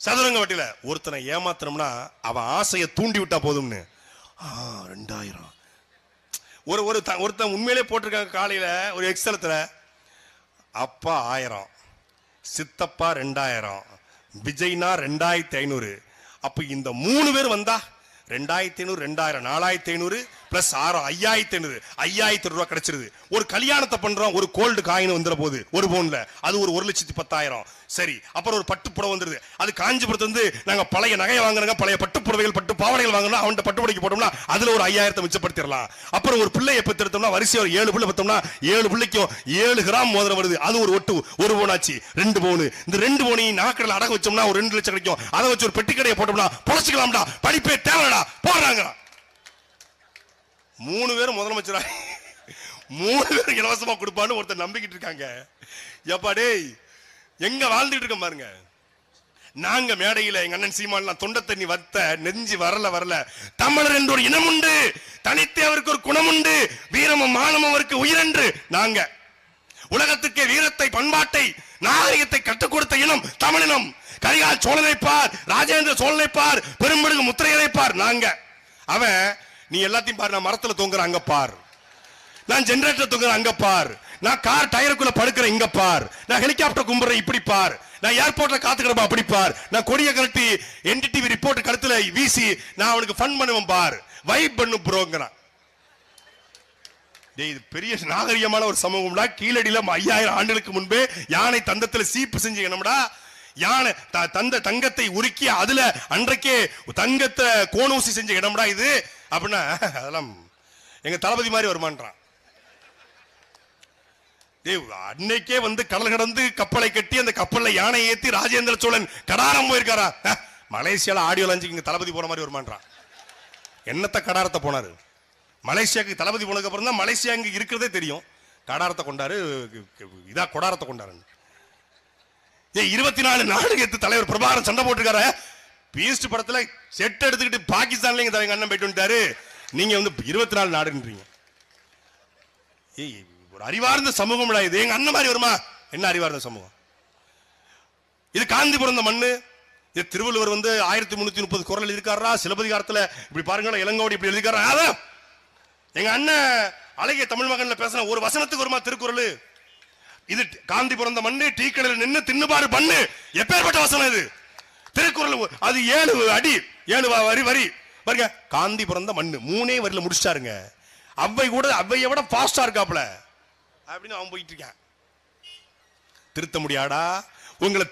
சதுரங்க வட்டியில ஒருத்தனை ஏமாத்தணும்னா அவன் ஆசையை தூண்டி விட்டா போதும்னு 2000 ஒருத்தன் உண்மையிலே போட்டிருக்காங்க காலையில ஒரு எக்ஸலத்துல அப்பா 1000, சித்தப்பா 2000, விஜய்னா 2500. அப்ப இந்த 3 பேர் வந்தா 2500, 2000, 4500 பிளஸ் 5500, 5000 ரூபாய் கிடைச்சிருது. ஒரு கல்யாணத்தை பண்றோம், ஒரு கோல்டு காயின் வந்துற போது ஒரு பவுன்ல அது ஒரு 1,10,000. சரி, அப்புறம் ஒரு பட்டு புடவை வந்துருது. அது காஞ்சிபுரத்துல இருந்து நாங்க பழைய நகையை வாங்குறோங்க, பழைய பட்டு புடவைகள் பட்டு பாவடைகள் வாங்கணும், அவன் பட்டு புடவைக்கு போட்டோம்னா அதுல ஒரு 5000 மிச்சப்படுத்திடலாம். அப்புறம் ஒரு பிள்ளையை பெற்றெடுத்தோம்னா வரிசையா ஒரு 7 பிள்ளை பெற்றோம்னா 7 பிள்ளைக்கும் 7 கிராம் மோதிரம் வருது. அது ஒரு ஒட்டு 1 பவுன் ஆச்சு, 2 பவுன். இந்த 2 பவுனையும் நாக்கடல அடகு வச்சோம்னா ஒரு 2 லட்சம் கிடைக்கும். அதை வச்சு ஒரு பெட்டி கடையை போட்டோம்னா பொழைச்சிக்கலாம்டா, படிப்பே தேவைடா போடுறாங்க. 3 பேரும் முதலமைச்சரா 3 பேரும் இலவசமா கொடுப்பான்னு ஒருத்தர் நம்பிக்கிட்டு இருக்காங்க. எப்பா டேய், எங்க வாழ்ந்துட்டு இருக்க பாருங்க. நாங்க மேடையில எங்க அண்ணன் சீமான் தொண்டை தண்ணி வத்த நெஞ்சு வரல தமிழர் என்று ஒரு இனம் உண்டு, தனித்தே அவருக்கு ஒரு குணம் உண்டு, வீரமும் மானமும் அவருக்கு உயிரென்று நாங்க உலகத்துக்கே வீரத்தை பண்பாட்டை நாகரிகத்தை கற்றுக் கொடுத்த இனம் தமிழினம். கரிகால் சோழனை பார், ராஜேந்திர சோழனை பார், பெரும்படுகு முத்திரையரை பார். நாங்க அவன் நீ எல்லாத்தையும் பாரு, நான் மரத்துல தொங்குறேன் அங்க பார், நான் ஜெனரேட்டர் தொங்குறேன் அங்க பார், நான் கார் டயருக்குள்ள படுக்கிறேன் இங்க பார், நான் ஹெலிகாப்டர் கும்புறேன் இப்படி பார், நான் ஏர்போர்ட்ல காத்துக்கிறப்ப அப்படி பார், நான் கொடிய கழட்டி என்டிடிவி ரிப்போர்ட் கழுத்துல வீசி நான் அவனுக்கு ஃபன் பண்ணுவேன் பார், வைப் பண்ணு ப்ரோங்கிறான். இது பெரிய நாகரிகமான ஒரு சமூகம்டா. கீழடியில 5000 ஆண்டுகளுக்கு முன்பே யானை தந்தத்துல சீப்பு செஞ்சு என்னடா, யானை தங்கத்தை உருக்கி அதுல அன்றைக்கே தங்கத்தை கோணூசி செஞ்ச இடம்டா இது அப்படின்னா அதெல்லாம் எங்க தளபதி மாதிரி வருமான்றான். அன்னைக்கே வந்து கடல் கடந்து கப்பலை கட்டி அந்த கப்பல்ல யானை ஏத்தி ராஜேந்திர சோழன் கடாரம் போயிருக்காரா. மலேசியால ஆடியோ லான்ச்சுக்கு இங்க தளபதி போன மாதிரி வருமான்றான். என்னத்த கடாரத்தை போனாரு மலேசியாவுக்கு தளபதி போனதுக்கு அப்புறம் தான் மலேசியா இங்க இருக்கிறதே தெரியும். கடாரத்தை கொண்டாரு, இதா கொடாரத்தை கொண்டாரு. 24 நாடுகளுக்கு தலைவர் பிரபாகரன் சண்டை போட்டுருக்காரு. பீஸ்ட் படத்துல செட் எடுத்துக்கிட்டு பாகிஸ்தான்ல எங்க அண்ணன் போயிட்டு வந்துட்டாரு. நீங்க வந்து 24 நாடுன்றீங்க. ஒரு அறிவார்ந்த சமூகம் இது. எங்க அண்ணன் மாதிரி வருமா? என்ன அறிவார்ந்த சமூகம் இது? காந்திபுரம் மண்ணு. இது திருவள்ளுவர் வந்து 1330 குறள் எழுதிருக்காரா. சிலப்பதிகாரத்துல இப்படி பாருங்க, இளங்கோடி இப்படி எழுதிருக்காரா. எங்க அண்ணன் அழகிய தமிழ் மகன்ல பேசுற ஒரு வசனத்துக்கு வருமா திருக்குறள்? இது காந்தி பிறந்த மண்ணு, டீ கடையில் நின்று தின்னுபாடு பண்ணு. எப்பேற்பட்ட வசனம் இது? திருக்குறள் அது 7 அடி 7 வரி பாருங்க. காந்தி பிறந்த மண்ணு 3 வரியில முடிச்சிட்டாருங்க. அவ்வை கூட அவ்வையை விட ஃபாஸ்டா இருக்காப்ல அப்படின்னு அவன் போயிட்டு இருக்கான். திருத்த முடியாடா உங்களை